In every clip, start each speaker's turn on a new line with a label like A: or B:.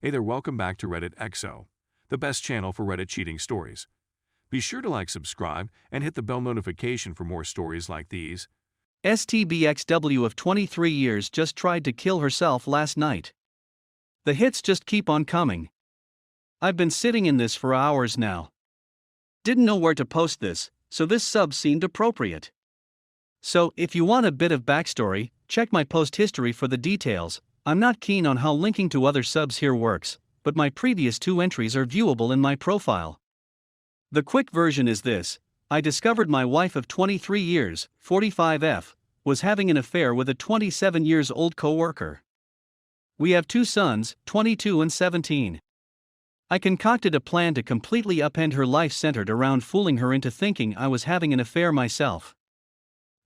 A: Hey there, welcome back to Reddit XO, the best channel for Reddit cheating stories. Be sure to like, subscribe, and hit the bell notification for more stories like these.
B: STBXW of 23 years just tried to kill herself last night. The hits just keep on coming. I've been sitting in this for hours now. Didn't know where to post this, so this sub seemed appropriate. So, if you want a bit of backstory, check my post history for the details. I'm not keen on how linking to other subs here works, but my previous two entries are viewable in my profile. The quick version is this: I discovered my wife of 23 years, 45F, was having an affair with a 27 years old co-worker. We have two sons, 22 and 17. I concocted a plan to completely upend her life centered around fooling her into thinking I was having an affair myself.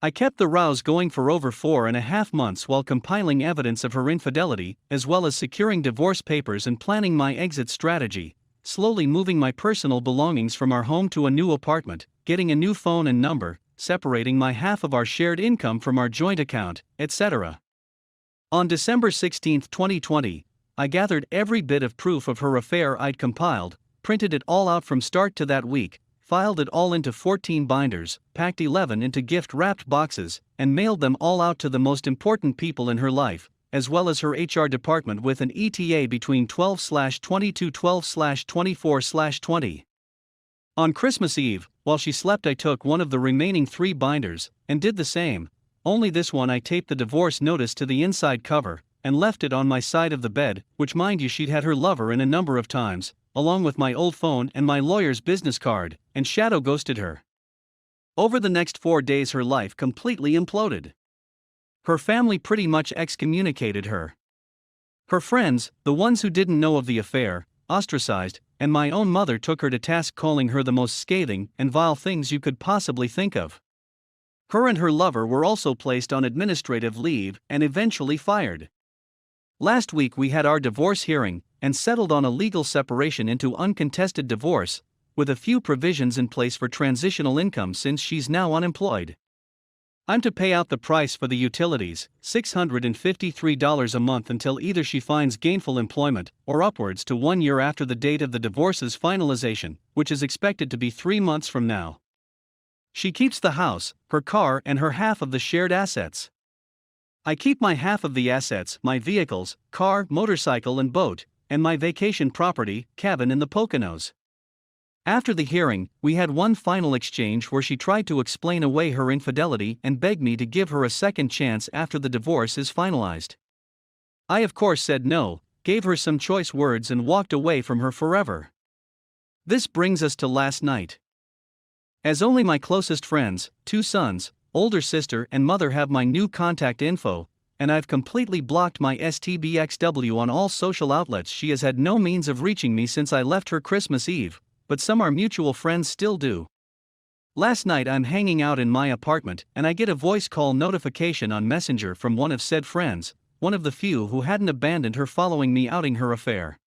B: I kept the rows going for over 4.5 months while compiling evidence of her infidelity, as well as securing divorce papers and planning my exit strategy, slowly moving my personal belongings from our home to a new apartment, getting a new phone and number, separating my half of our shared income from our joint account, etc. On December 16, 2020, I gathered every bit of proof of her affair I'd compiled, printed it all out from start to that week, filed it all into 14 binders, packed 11 into gift-wrapped boxes, and mailed them all out to the most important people in her life, as well as her HR department with an ETA between 12/22 12/24/20. On Christmas Eve, while she slept, I took one of the remaining 3 binders, and did the same, only this one I taped the divorce notice to the inside cover, and left it on my side of the bed, which mind you she'd had her lover in a number of times, along with my old phone and my lawyer's business card, and shadow ghosted her. Over the next 4 days her life completely imploded. Her family pretty much excommunicated her. Her friends, the ones who didn't know of the affair, ostracized, and my own mother took her to task, calling her the most scathing and vile things you could possibly think of. Her and her lover were also placed on administrative leave and eventually fired. Last week we had our divorce hearing, and settled on a legal separation into uncontested divorce, with a few provisions in place for transitional income since she's now unemployed. I'm to pay out the price for the utilities, $653 a month, until either she finds gainful employment, or upwards to 1 year after the date of the divorce's finalization, which is expected to be 3 months from now. She keeps the house, her car, and her half of the shared assets. I keep my half of the assets, my vehicles, car, motorcycle and boat, and my vacation property, cabin in the Poconos. After the hearing, we had one final exchange where she tried to explain away her infidelity and begged me to give her a second chance after the divorce is finalized. I of course said no, gave her some choice words and walked away from her forever. This brings us to last night. As only my closest friends, 2 sons, older sister and mother have my new contact info, and I've completely blocked my STBXW on all social outlets. She has had no means of reaching me since I left her Christmas Eve, but some our mutual friends still do. Last night I'm hanging out in my apartment and I get a voice call notification on Messenger from one of said friends, one of the few who hadn't abandoned her following me outing her affair.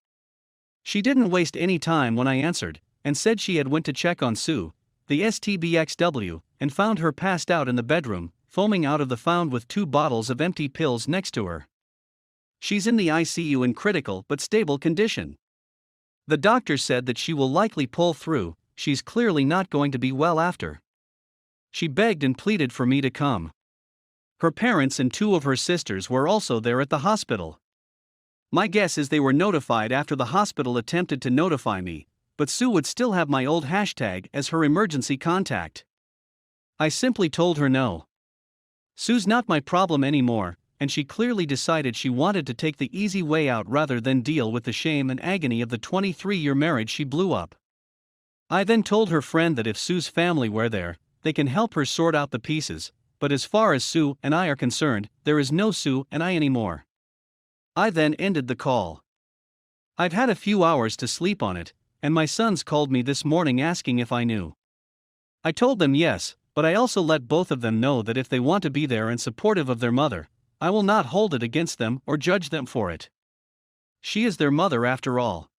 B: She didn't waste any time when I answered, and said she had went to check on Sue, the STBXW, and found her passed out in the bedroom, foaming out of the found with 2 bottles of empty pills next to her. She's in the ICU in critical but stable condition. The doctor said that she will likely pull through, she's clearly not going to be well after. She begged and pleaded for me to come. Her parents and 2 of her sisters were also there at the hospital. My guess is they were notified after the hospital attempted to notify me, but Sue would still have my old hashtag as her emergency contact. I simply told her no. Sue's not my problem anymore, and she clearly decided she wanted to take the easy way out rather than deal with the shame and agony of the 23-year marriage she blew up. I then told her friend that if Sue's family were there, they can help her sort out the pieces, but as far as Sue and I are concerned, there is no Sue and I anymore. I then ended the call. I've had a few hours to sleep on it, and my sons called me this morning asking if I knew. I told them yes, but I also let both of them know that if they want to be there and supportive of their mother, I will not hold it against them or judge them for it. She is their mother after all.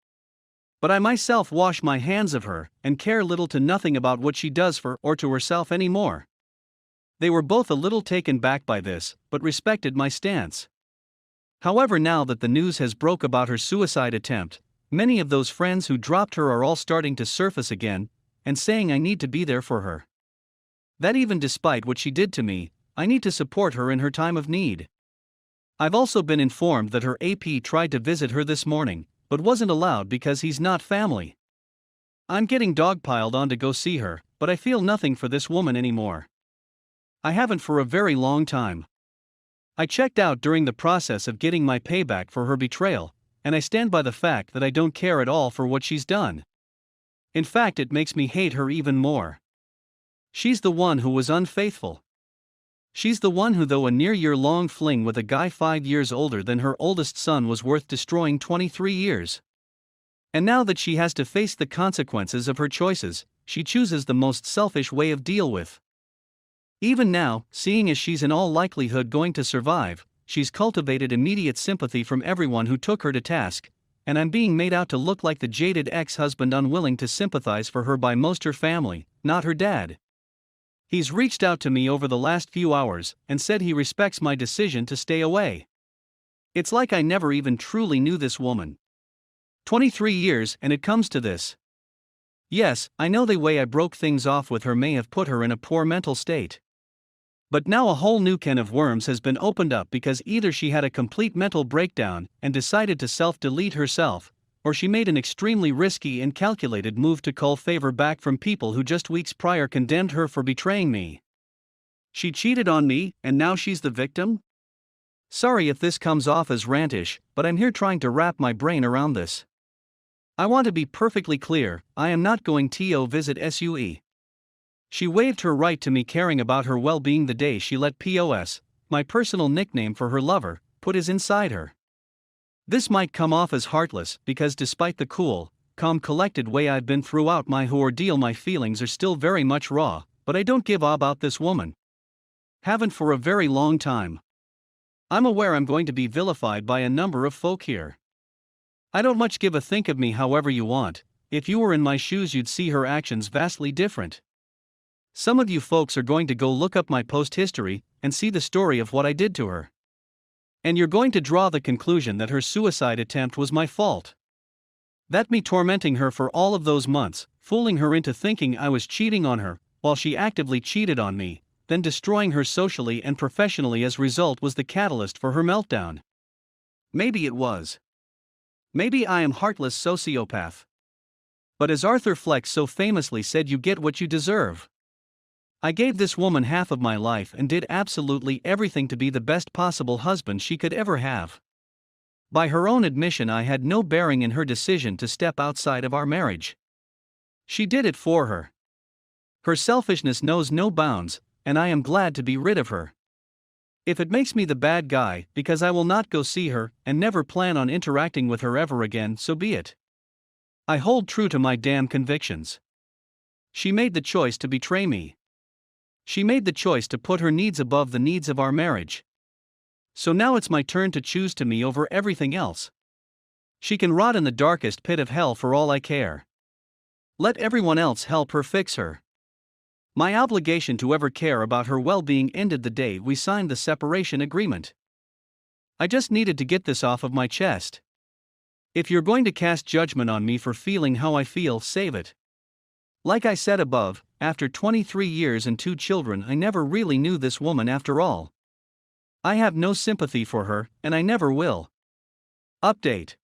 B: But I myself wash my hands of her and care little to nothing about what she does for or to herself anymore. They were both a little taken back by this, but respected my stance. However, now that the news has broke about her suicide attempt, many of those friends who dropped her are all starting to surface again, and saying I need to be there for her. That even despite what she did to me, I need to support her in her time of need. I've also been informed that her AP tried to visit her this morning, but wasn't allowed because he's not family. I'm getting dogpiled on to go see her, but I feel nothing for this woman anymore. I haven't for a very long time. I checked out during the process of getting my payback for her betrayal, and I stand by the fact that I don't care at all for what she's done. In fact, it makes me hate her even more. She's the one who was unfaithful. She's the one who, though a near-year-long fling with a guy 5 years older than her oldest son, was worth destroying 23 years. And now that she has to face the consequences of her choices, she chooses the most selfish way of deal with. Even now, seeing as she's in all likelihood going to survive, she's cultivated immediate sympathy from everyone who took her to task, and I'm being made out to look like the jaded ex-husband unwilling to sympathize for her by most her family, not her dad. He's reached out to me over the last few hours and said he respects my decision to stay away. It's like I never even truly knew this woman. 23 years and it comes to this. Yes, I know the way I broke things off with her may have put her in a poor mental state. But now a whole new can of worms has been opened up because either she had a complete mental breakdown and decided to self-delete herself, or she made an extremely risky and calculated move to cull favor back from people who just weeks prior condemned her for betraying me. She cheated on me, and now she's the victim? Sorry if this comes off as rantish, but I'm here trying to wrap my brain around this. I want to be perfectly clear, I am not going to visit SUE. She waived her right to me caring about her well-being the day she let POS, my personal nickname for her lover, put his inside her. This might come off as heartless because despite the cool, calm, collected way I've been throughout my ordeal, my feelings are still very much raw, but I don't give a about this woman. Haven't for a very long time. I'm aware I'm going to be vilified by a number of folk here. I don't much give a think of me however you want. If you were in my shoes you'd see her actions vastly different. Some of you folks are going to go look up my post history and see the story of what I did to her. And you're going to draw the conclusion that her suicide attempt was my fault. That me tormenting her for all of those months, fooling her into thinking I was cheating on her, while she actively cheated on me, then destroying her socially and professionally as a result, was the catalyst for her meltdown. Maybe it was. Maybe I am heartless sociopath. But as Arthur Fleck so famously said, you get what you deserve. I gave this woman half of my life and did absolutely everything to be the best possible husband she could ever have. By her own admission, I had no bearing in her decision to step outside of our marriage. She did it for her. Her selfishness knows no bounds, and I am glad to be rid of her. If it makes me the bad guy because I will not go see her and never plan on interacting with her ever again, so be it. I hold true to my damn convictions. She made the choice to betray me. She made the choice to put her needs above the needs of our marriage. So now it's my turn to choose to me over everything else. She can rot in the darkest pit of hell for all I care. Let everyone else help her fix her. My obligation to ever care about her well-being ended the day we signed the separation agreement. I just needed to get this off of my chest. If you're going to cast judgment on me for feeling how I feel, save it. Like I said above, after 23 years and 2 children, I never really knew this woman after all. I have no sympathy for her, and I never will. Update.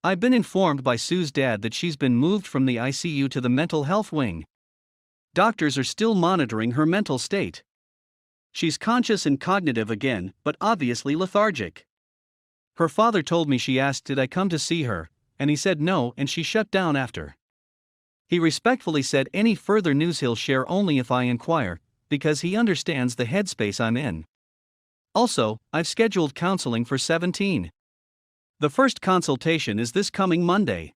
B: I've been informed by Sue's dad that she's been moved from the ICU to the mental health wing. Doctors are still monitoring her mental state. She's conscious and cognitive again, but obviously lethargic. Her father told me she asked did I come to see her, and he said no, and she shut down after. He respectfully said any further news he'll share only if I inquire, because he understands the headspace I'm in. Also, I've scheduled counseling for 17. The first consultation is this coming Monday.